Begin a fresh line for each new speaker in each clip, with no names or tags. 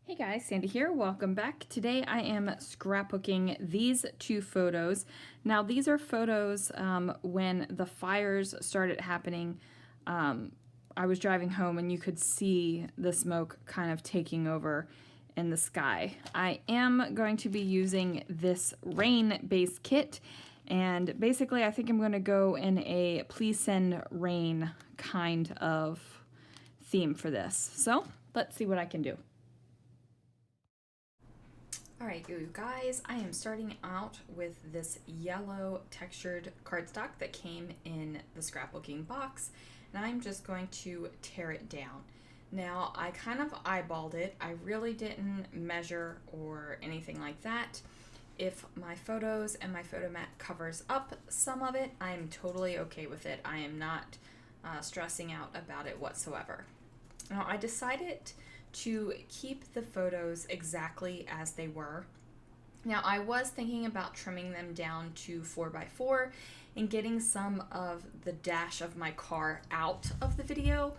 Hey guys, Sandy here. Welcome back. Today I am scrapbooking these two photos. Now these are photos when the fires started happening. I was driving home and you could see the smoke kind of taking over in the sky. I am going to be using this rain-based kit, and basically I think I'm going to go in a please send rain kind of theme for this. So let's see what I can do. Alright, you guys, I am starting out with this yellow textured cardstock that came in the scrapbooking box, and I'm just going to tear it down. Now, I kind of eyeballed it. I really didn't measure or anything like that. If my photos and my photo mat covers up some of it, I'm totally okay with it. I am not stressing out about it whatsoever. Now, I decided to keep the photos exactly as they were. Now, I was thinking about trimming them down to 4x4 and getting some of the dash of my car out of the video,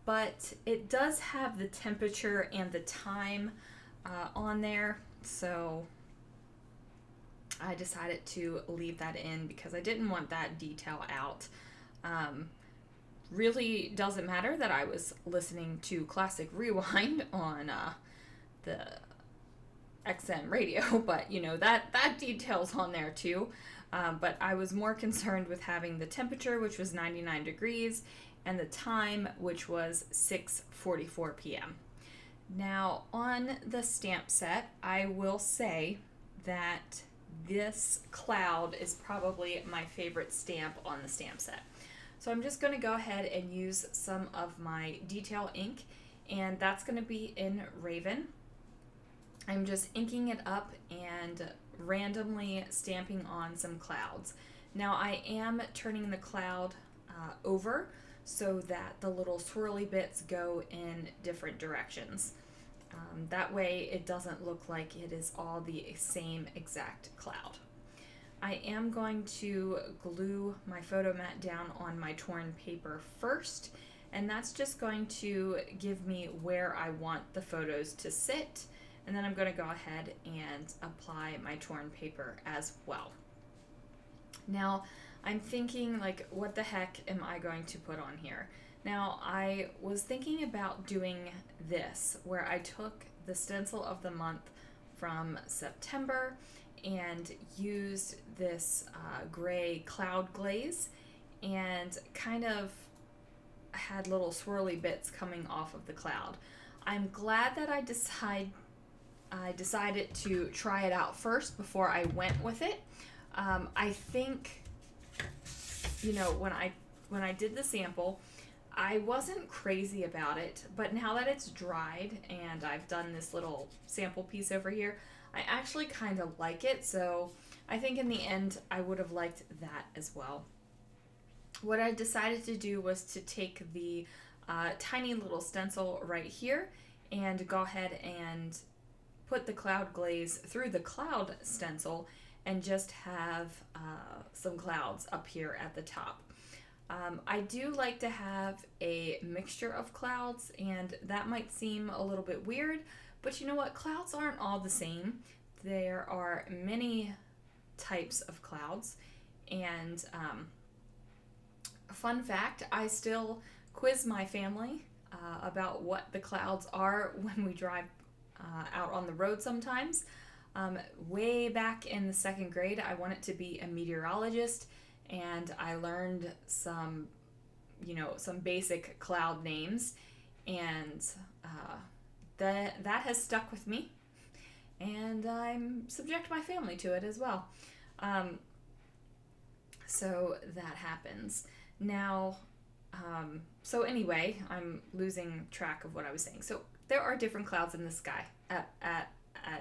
but it does have the temperature and the time on there, so I decided to leave that in because I didn't want that detail out. Really doesn't matter that I was listening to Classic Rewind on the XM radio, but you know, that detail's on there too. But I was more concerned with having the temperature, which was 99 degrees, and the time, which was 6:44 p.m. Now, on the stamp set, I will say that this cloud is probably my favorite stamp on the stamp set. So I'm just going to go ahead and use some of my detail ink, and that's going to be in Raven. I'm just inking it up and randomly stamping on some clouds. Now I am turning the cloud over so that the little swirly bits go in different directions. That way it doesn't look like it is all the same exact cloud. I am going to glue my photo mat down on my torn paper first, and that's just going to give me where I want the photos to sit, and then I'm going to go ahead and apply my torn paper as well. Now, I'm thinking, like, what the heck am I going to put on here? Now, I was thinking about doing this, where I took the stencil of the month from September and used this gray cloud glaze and kind of had little swirly bits coming off of the cloud. I'm glad that I decided to try it out first before I went with it. I think, you know, when I did the sample, I wasn't crazy about it, but now that it's dried and I've done this little sample piece over here, I actually kind of like it, so I think in the end I would have liked that as well. What I decided to do was to take the tiny little stencil right here and go ahead and put the cloud glaze through the cloud stencil and just have some clouds up here at the top. I do like to have a mixture of clouds, and that might seem a little bit weird, but you know what? Clouds aren't all the same. There are many types of clouds, and fun fact, I still quiz my family about what the clouds are when we drive out on the road sometimes. Way back in the second grade, I wanted to be a meteorologist, and I learned some basic cloud names, and that has stuck with me, and I'm subject my family to it as well. So that happens. Now, so anyway, I'm losing track of what I was saying. So there are different clouds in the sky at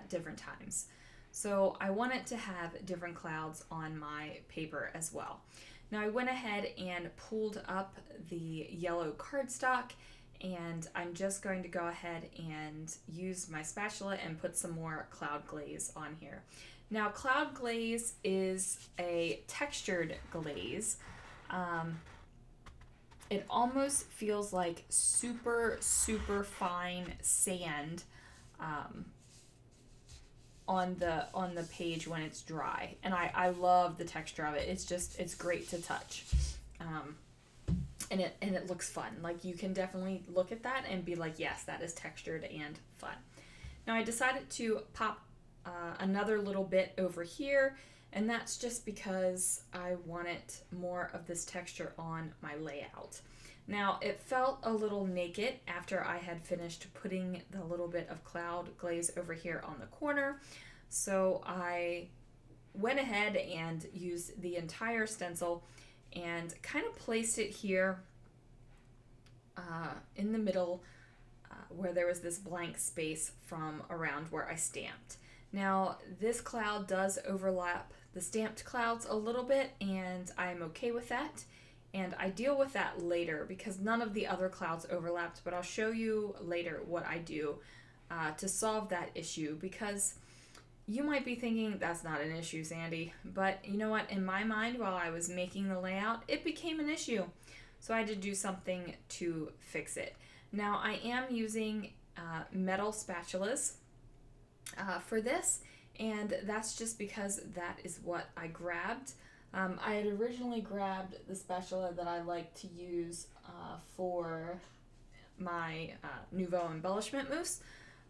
different times. So I wanted to have different clouds on my paper as well. Now I went ahead and pulled up the yellow cardstock, and I'm just going to go ahead and use my spatula and put some more cloud glaze on here. Now, cloud glaze is a textured glaze. It almost feels like super, super fine sand on the page when it's dry, and I love the texture of it. It's great to touch, and it looks fun. Like, you can definitely look at that and be like, yes, that is textured and fun. Now I decided to pop another little bit over here, and that's just because I wanted more of this texture on my layout. Now, it felt a little naked after I had finished putting the little bit of cloud glaze over here on the corner. So I went ahead and used the entire stencil and kind of placed it here in the middle where there was this blank space from around where I stamped. Now, this cloud does overlap the stamped clouds a little bit, and I'm okay with that. And I deal with that later because none of the other clouds overlapped, but I'll show you later what I do to solve that issue, because you might be thinking, that's not an issue, Sandy. But you know what? In my mind, while I was making the layout, it became an issue. So I had to do something to fix it. Now, I am using metal spatulas for this, and that's just because that is what I grabbed. I had originally grabbed the spatula that I like to use for my Nouveau embellishment mousse,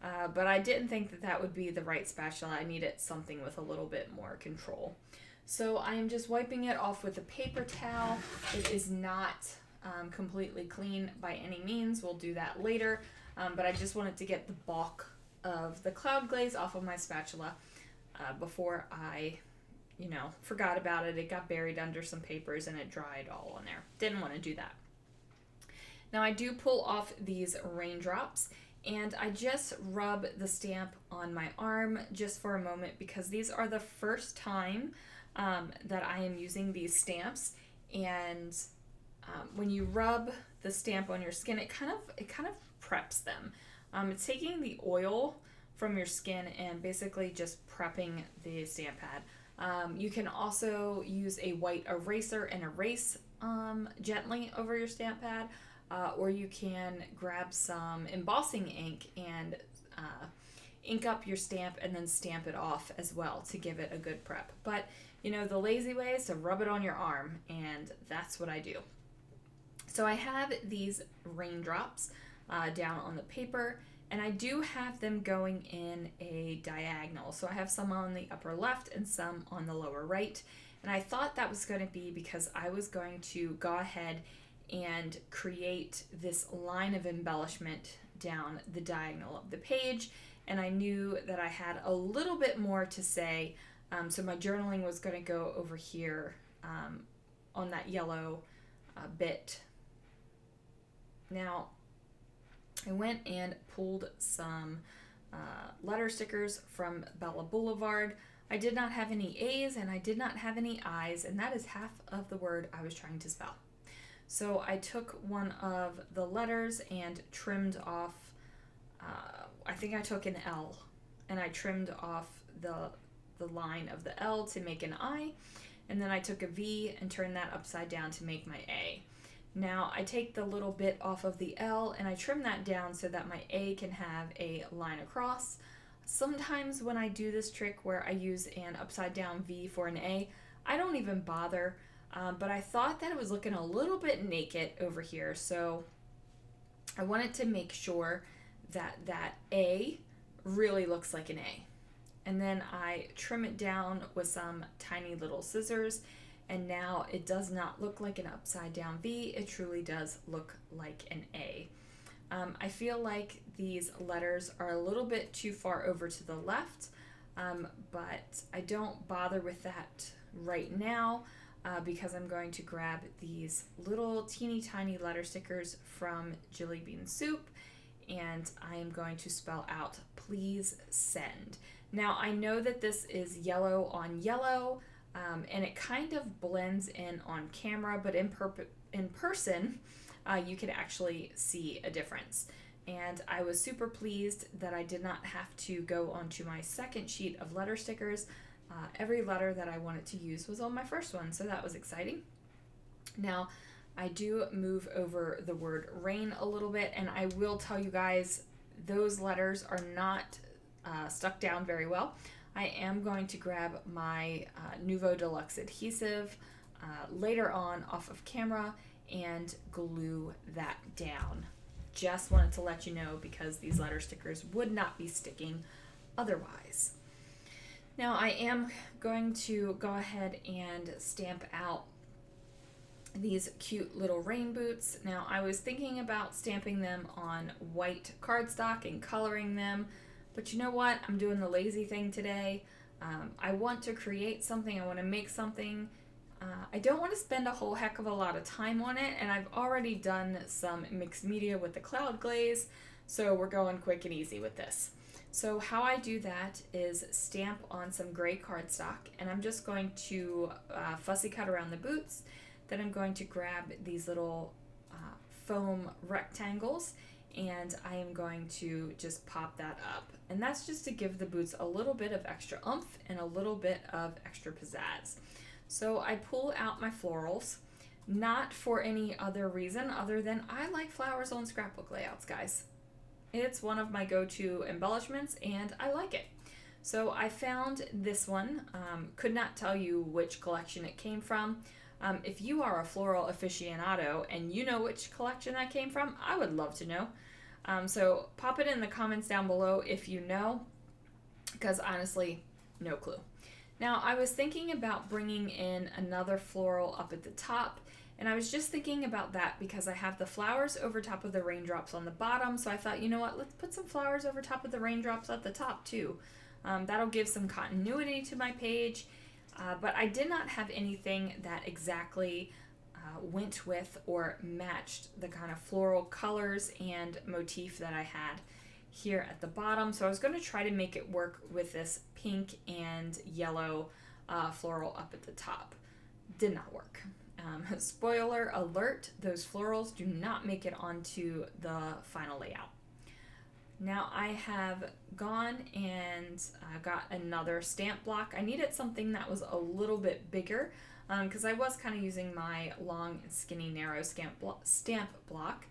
but I didn't think that that would be the right spatula. I needed something with a little bit more control. So I am just wiping it off with a paper towel. It is not completely clean by any means. We'll do that later, but I just wanted to get the bulk of the cloud glaze off of my spatula before I forgot about it. It got buried under some papers and it dried all on there. Didn't want to do that. Now I do pull off these raindrops, and I just rub the stamp on my arm just for a moment, because these are the first time that I am using these stamps. And when you rub the stamp on your skin, it kind of preps them. It's taking the oil from your skin and basically just prepping the stamp pad. You can also use a white eraser and erase gently over your stamp pad, or you can grab some embossing ink and ink up your stamp and then stamp it off as well to give it a good prep. But the lazy way is to rub it on your arm, and that's what I do. So I have these raindrops down on the paper, and I do have them going in a diagonal. So I have some on the upper left and some on the lower right. And I thought that was going to be because I was going to go ahead and create this line of embellishment down the diagonal of the page. And I knew that I had a little bit more to say. So my journaling was going to go over here on that yellow bit. Now, I went and pulled some letter stickers from Bella Boulevard. I did not have any A's and I did not have any I's, and that is half of the word I was trying to spell. So I took one of the letters and trimmed off, I think I took an L, and I trimmed off the line of the L to make an I, and then I took a V and turned that upside down to make my A. Now I take the little bit off of the L and I trim that down so that my A can have a line across. Sometimes when I do this trick where I use an upside down V for an A, I don't even bother, but I thought that it was looking a little bit naked over here, so I wanted to make sure that that A really looks like an A. And then I trim it down with some tiny little scissors, and now it does not look like an upside down V, it truly does look like an A. I feel like these letters are a little bit too far over to the left, but I don't bother with that right now because I'm going to grab these little teeny tiny letter stickers from Jilly Bean Soup, and I am going to spell out "Please Send." Now I know that this is yellow on yellow, and it kind of blends in on camera, but in person, you can actually see a difference. And I was super pleased that I did not have to go onto my second sheet of letter stickers. Every letter that I wanted to use was on my first one, so that was exciting. Now, I do move over the word rain a little bit, and I will tell you guys those letters are not stuck down very well, I am going to grab my Nuvo Deluxe adhesive later on off of camera and glue that down. Just wanted to let you know because these letter stickers would not be sticking otherwise. Now I am going to go ahead and stamp out these cute little rain boots. Now I was thinking about stamping them on white cardstock and coloring them, but you know what? I'm doing the lazy thing today. I want to create something. I want to make something. I don't want to spend a whole heck of a lot of time on it, and I've already done some mixed media with the cloud glaze, so we're going quick and easy with this. So how I do that is stamp on some gray cardstock, and I'm just going to fussy cut around the boots. Then I'm going to grab these little foam rectangles, and I am going to just pop that up. And that's just to give the boots a little bit of extra oomph and a little bit of extra pizzazz. So I pull out my florals, not for any other reason other than I like flowers on scrapbook layouts, guys. It's one of my go-to embellishments and I like it. So I found this one, could not tell you which collection it came from. If you are a floral aficionado and you know which collection that came from, I would love to know. So pop it in the comments down below if you know, because honestly, no clue. Now I was thinking about bringing in another floral up at the top, and I was just thinking about that because I have the flowers over top of the raindrops on the bottom, so I thought, you know what, let's put some flowers over top of the raindrops at the top too. That'll give some continuity to my page, but I did not have anything that exactly went with or matched the kind of floral colors and motif that I had here at the bottom. So I was going to try to make it work with this pink and yellow floral up at the top. Did not work. Spoiler alert, those florals do not make it onto the final layout. Now I have gone and got another stamp block. I needed something that was a little bit bigger because I was kind of using my long, skinny, narrow stamp block.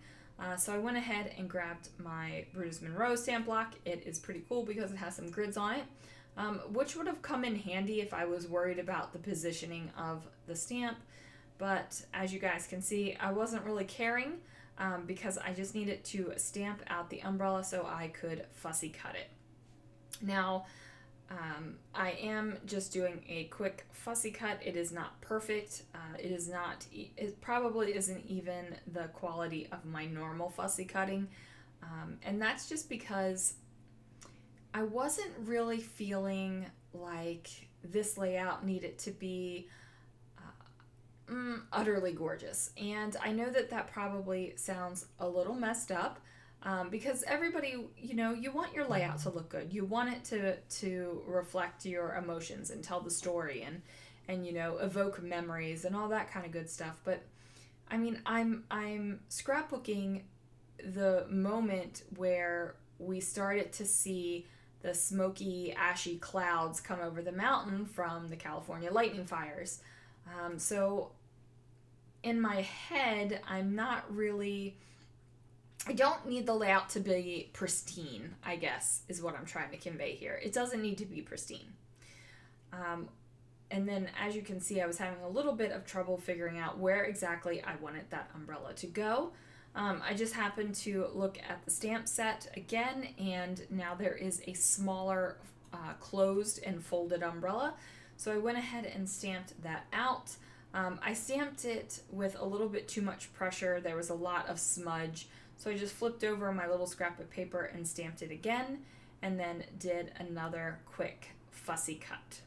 So I went ahead and grabbed my Brutus Monroe stamp block. It is pretty cool because it has some grids on it, which would have come in handy if I was worried about the positioning of the stamp. But as you guys can see, I wasn't really caring because I just needed to stamp out the umbrella so I could fussy cut it. Now, I am just doing a quick fussy cut. It is not perfect. It probably isn't even the quality of my normal fussy cutting. And that's just because I wasn't really feeling like this layout needed to be utterly gorgeous. And I know that that probably sounds a little messed up because everybody, you want your layout to look good. You want it to reflect your emotions and tell the story and evoke memories and all that kind of good stuff. But I mean, I'm scrapbooking the moment where we started to see the smoky, ashy clouds come over the mountain from the California lightning fires. So in my head, I don't need the layout to be pristine, I guess, is what I'm trying to convey here. It doesn't need to be pristine. And then, as you can see, I was having a little bit of trouble figuring out where exactly I wanted that umbrella to go. I just happened to look at the stamp set again, and now there is a smaller closed and folded umbrella. So I went ahead and stamped that out. I stamped it with a little bit too much pressure. There was a lot of smudge. So I just flipped over my little scrap of paper and stamped it again, and then did another quick fussy cut.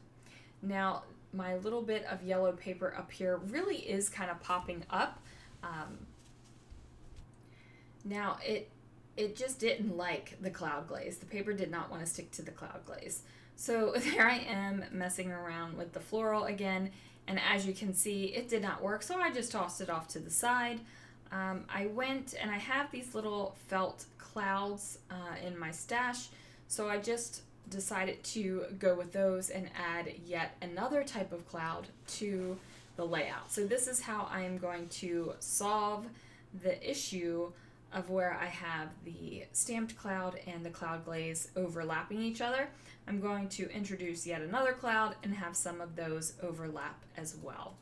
Now, my little bit of yellow paper up here really is kind of popping up. Now, it just didn't like the cloud glaze. The paper did not want to stick to the cloud glaze. So there I am messing around with the floral again, and as you can see, it did not work, so I just tossed it off to the side. I went and I have these little felt clouds in my stash, so I just decided to go with those and add yet another type of cloud to the layout. So this is how I am going to solve the issue of where I have the stamped cloud and the cloud glaze overlapping each other, I'm going to introduce yet another cloud and have some of those overlap as well.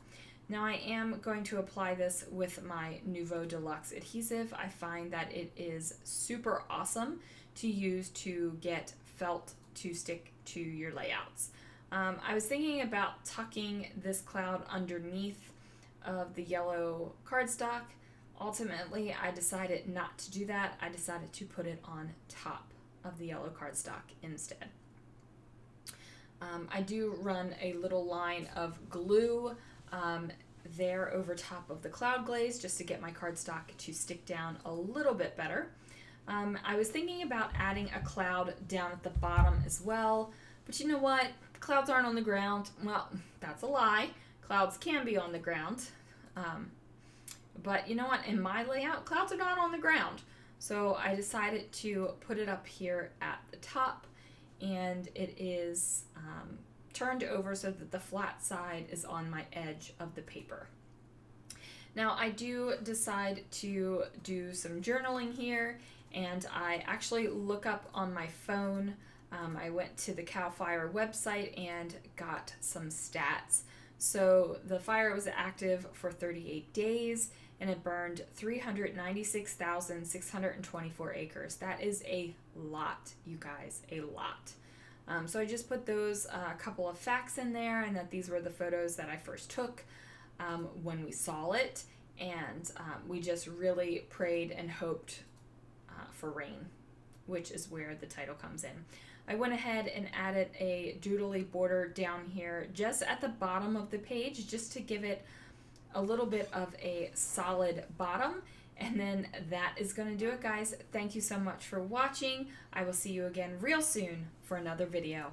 Now I am going to apply this with my Nouveau Deluxe adhesive. I find that it is super awesome to use to get felt to stick to your layouts. I was thinking about tucking this cloud underneath of the yellow cardstock. Ultimately, I decided not to do that. I decided to put it on top of the yellow cardstock instead. I do run a little line of glue there over top of the cloud glaze just to get my cardstock to stick down a little bit better. I was thinking about adding a cloud down at the bottom as well, but you know what? Clouds aren't on the ground. Well, that's a lie. Clouds can be on the ground. But you know what? In my layout, clouds are not on the ground. So I decided to put it up here at the top, and it is turned over so that the flat side is on my edge of the paper. Now I do decide to do some journaling here, and I actually look up on my phone. I went to the CAL FIRE website and got some stats. So the fire was active for 38 days and it burned 396,624 acres. That is a lot, you guys, a lot. So I just put those couple of facts in there, and that these were the photos that I first took when we saw it, and we just really prayed and hoped for rain, which is where the title comes in. I went ahead and added a doodly border down here just at the bottom of the page just to give it a little bit of a solid bottom. And then that is going to do it, guys. Thank you so much for watching. I will see you again real soon for another video.